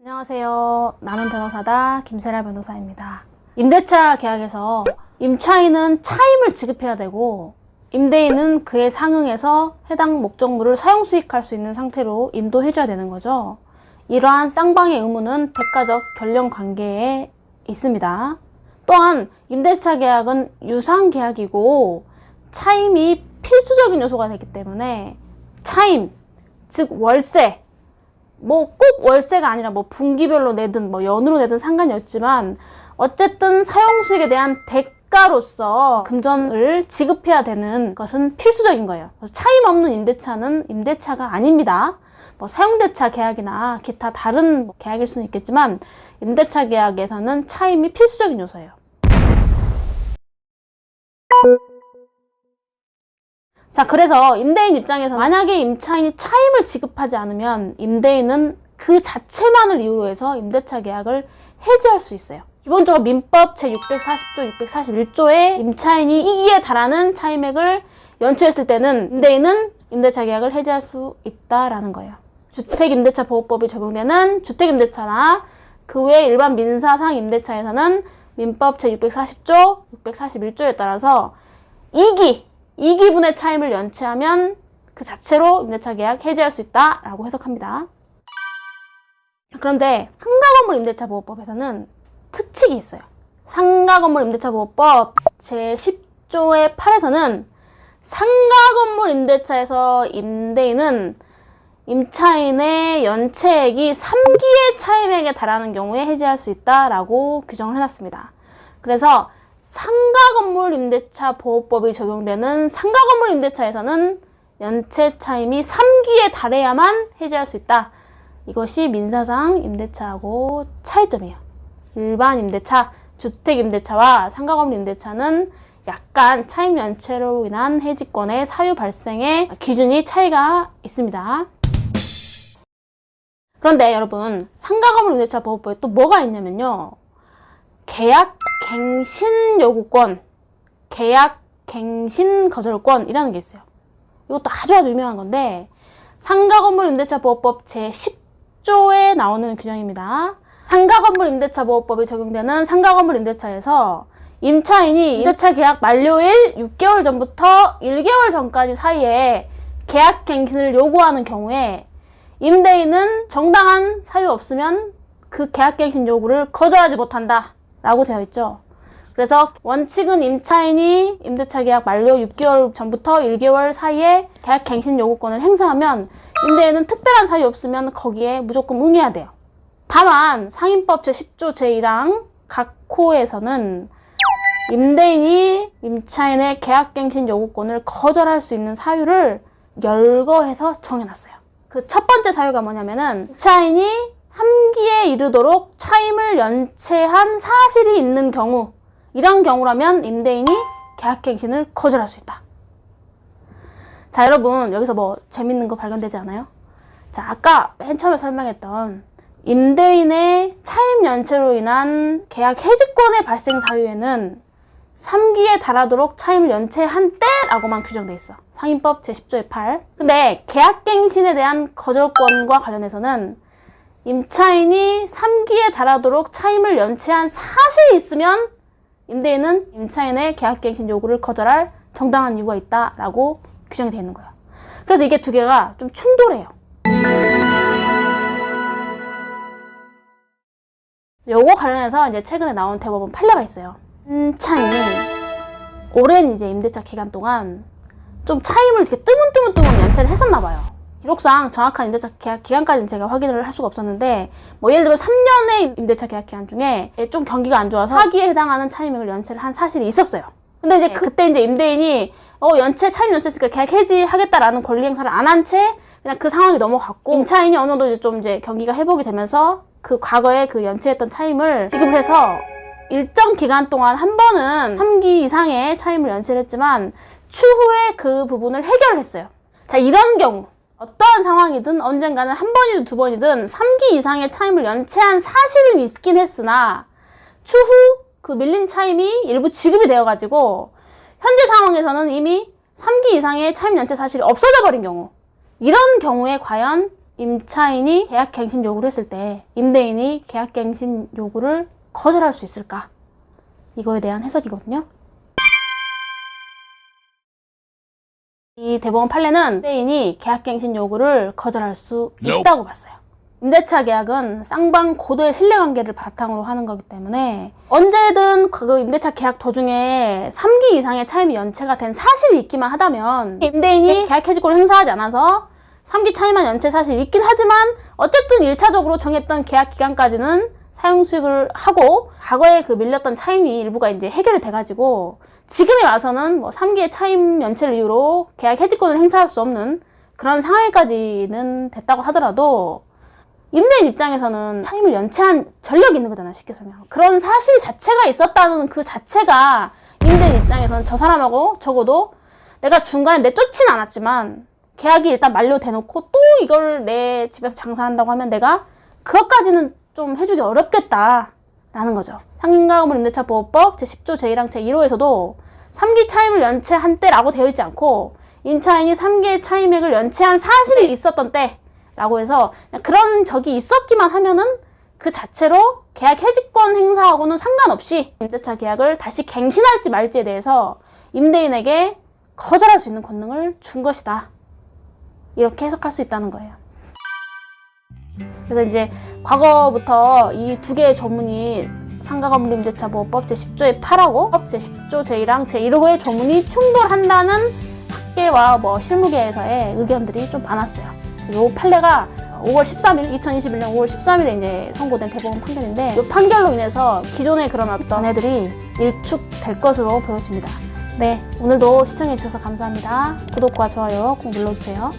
안녕하세요. 나는 변호사다 김세라 변호사입니다. 임대차 계약에서 임차인은 차임을 지급해야 되고 임대인은 그에 상응해서 해당 목적물을 사용 수익할 수 있는 상태로 인도해줘야 되는 거죠. 이러한 쌍방의 의무는 대가적 결령 관계에 있습니다. 또한 임대차 계약은 유상 계약이고 차임이 필수적인 요소가 되기 때문에 차임, 즉 월세, 꼭 월세가 아니라 분기별로 내든 연으로 내든 상관이 없지만 어쨌든 사용 수익에 대한 대가로서 금전을 지급해야 되는 것은 필수적인 거예요. 그래서 차임 없는 임대차는 임대차가 아닙니다. 사용대차 계약이나 기타 다른 계약일 수는 있겠지만 임대차 계약에서는 차임이 필수적인 요소예요. 자, 그래서 임대인 입장에서 만약에 임차인이 차임을 지급하지 않으면 임대인은 그 자체만을 이유로 해서 임대차 계약을 해지할 수 있어요. 기본적으로 민법 제640조, 641조에 임차인이 이기에 달하는 차임액을 연체했을 때는 임대인은 임대차 계약을 해지할 수 있다라는 거예요. 주택임대차보호법이 적용되는 주택임대차나 그 외 일반 민사상 임대차에서는 민법 제640조, 641조에 따라서 2기분의 차임을 연체하면 그 자체로 임대차 계약 해지할 수 있다라고 해석합니다. 그런데 상가건물 임대차보호법에서는 특칙이 있어요. 상가건물 임대차보호법 제10조의 8에서는 상가건물 임대차에서 임대인은 임차인의 연체액이 3기의 차임액에 달하는 경우에 해지할 수 있다라고 규정을 해놨습니다. 그래서 상가건물 임대차 보호법이 적용되는 상가건물 임대차에서는 연체 차임이 3기에 달해야만 해지할 수 있다. 이것이 민사상 임대차하고 차이점이에요. 일반 임대차, 주택 임대차와 상가건물 임대차는 약간 차임 연체로 인한 해지권의 사유 발생의 기준이 차이가 있습니다. 그런데 여러분, 상가건물 임대차 보호법에 또 뭐가 있냐면요. 계약 갱신 요구권, 계약 갱신 거절권이라는 게 있어요. 이것도 아주 유명한 건데 상가건물 임대차 보호법 제10조에 나오는 규정입니다. 상가건물 임대차 보호법이 적용되는 상가건물 임대차에서 임차인이 임대차 계약 만료일 6개월 전부터 1개월 전까지 사이에 계약 갱신을 요구하는 경우에 임대인은 정당한 사유 없으면 그 계약 갱신 요구를 거절하지 못한다 라고 되어 있죠. 그래서 원칙은 임차인이 임대차 계약 만료 6개월 전부터 1개월 사이에 계약 갱신 요구권을 행사하면 임대인은 특별한 사유 없으면 거기에 무조건 응해야 돼요. 다만 상임법 제10조 제1항 각 호에서는 임대인이 임차인의 계약 갱신 요구권을 거절할 수 있는 사유를 열거해서 정해놨어요. 그 첫 번째 사유가 뭐냐면은 임차인이 3기에 이르도록 차임을 연체한 사실이 있는 경우, 이런 경우라면 임대인이 계약갱신을 거절할 수 있다. 자, 여러분 여기서 재밌는 거 발견되지 않아요? 자, 아까 맨 처음에 설명했던 임대인의 차임 연체로 인한 계약 해지권의 발생 사유에는 3기에 달하도록 차임을 연체한 때라고만 규정돼 있어. 상임법 제10조의 8. 근데 계약갱신에 대한 거절권과 관련해서는 임차인이 3기에 달하도록 차임을 연체한 사실이 있으면 임대인은 임차인의 계약갱신 요구를 거절할 정당한 이유가 있다라고 규정이 되어 있는 거예요. 그래서 이게 두 개가 좀 충돌해요. 요거 관련해서 이제 최근에 나온 대법원 판례가 있어요. 임차인이 오랜 임대차 기간 동안 좀 차임을 이렇게 뜨문뜨문 연체를 했었나 봐요. 기록상 정확한 임대차 계약 기간까지는 제가 확인을 할 수가 없었는데 예를 들면 3년의 임대차 계약 기간 중에 좀 경기가 안 좋아서 하기에 해당하는 차임액을 연체를 한 사실이 있었어요. 근데 이제 그때 임대인이 차임 연체했으니까 계약 해지하겠다라는 권리 행사를 안 한 채 그냥 그 상황이 넘어갔고 임차인이 어느 정도 좀 경기가 회복이 되면서 그 과거에 그 연체했던 차임을 지급을 해서 일정 기간 동안 한 번은 3기 이상의 차임을 연체를 했지만 추후에 그 부분을 해결을 했어요. 자, 이런 경우 어떠한 상황이든 언젠가는 한 번이든 두 번이든 3기 이상의 차임을 연체한 사실은 있긴 했으나 추후 그 밀린 차임이 일부 지급이 되어가지고 현재 상황에서는 이미 3기 이상의 차임 연체 사실이 없어져 버린 경우, 이런 경우에 과연 임차인이 계약갱신 요구를 했을 때 임대인이 계약갱신 요구를 거절할 수 있을까? 이거에 대한 해석이거든요. 이 대법원 판례는 임대인이 계약갱신 요구를 거절할 수 있다고 봤어요. 임대차 계약은 쌍방 고도의 신뢰관계를 바탕으로 하는 거기 때문에 언제든 그 임대차 계약 도중에 3기 이상의 차임이 연체가 된 사실이 있기만 하다면 임대인이 계약 해지권을 행사하지 않아서 3기 차임한 연체 사실이 있긴 하지만 어쨌든 1차적으로 정했던 계약 기간까지는 사용수익을 하고 과거에 그 밀렸던 차임이 일부가 이제 해결이 돼가지고 지금에 와서는 뭐 3기의 차임 연체를 이유로 계약 해지권을 행사할 수 없는 그런 상황까지는 됐다고 하더라도 임대인 입장에서는 차임을 연체한 전력이 있는 거잖아, 쉽게 설명. 그런 사실 자체가 있었다는 그 자체가 임대인 입장에서는 저 사람하고 적어도 내가 중간에 내쫓진 않았지만 계약이 일단 만료돼놓고 또 이걸 내 집에서 장사한다고 하면 내가 그것까지는 좀 해주기 어렵겠다라는 거죠. 상가건물 임대차 보호법 제10조 제1항 제1호에서도 3기 차임을 연체한 때라고 되어 있지 않고 임차인이 3기의 차임액을 연체한 사실이 있었던 때라고 해서 그런 적이 있었기만 하면은 그 자체로 계약 해지권 행사하고는 상관없이 임대차 계약을 다시 갱신할지 말지에 대해서 임대인에게 거절할 수 있는 권능을 준 것이다. 이렇게 해석할 수 있다는 거예요. 그래서 이제 과거부터 이 두 개의 조문이 상가건물 임대차 보호법 제10조의 8하고 제10조 제1항 제1호의 조문이 충돌한다는 학계와 뭐 실무계에서의 의견들이 좀 많았어요. 그래서 이 판례가 5월 13일, 2021년 5월 13일에 이제 선고된 대법원 판결인데 이 판결로 인해서 기존의 그런 어떤 애들이 일축될 것으로 보여집니다. 네, 오늘도 시청해주셔서 감사합니다. 구독과 좋아요 꼭 눌러주세요.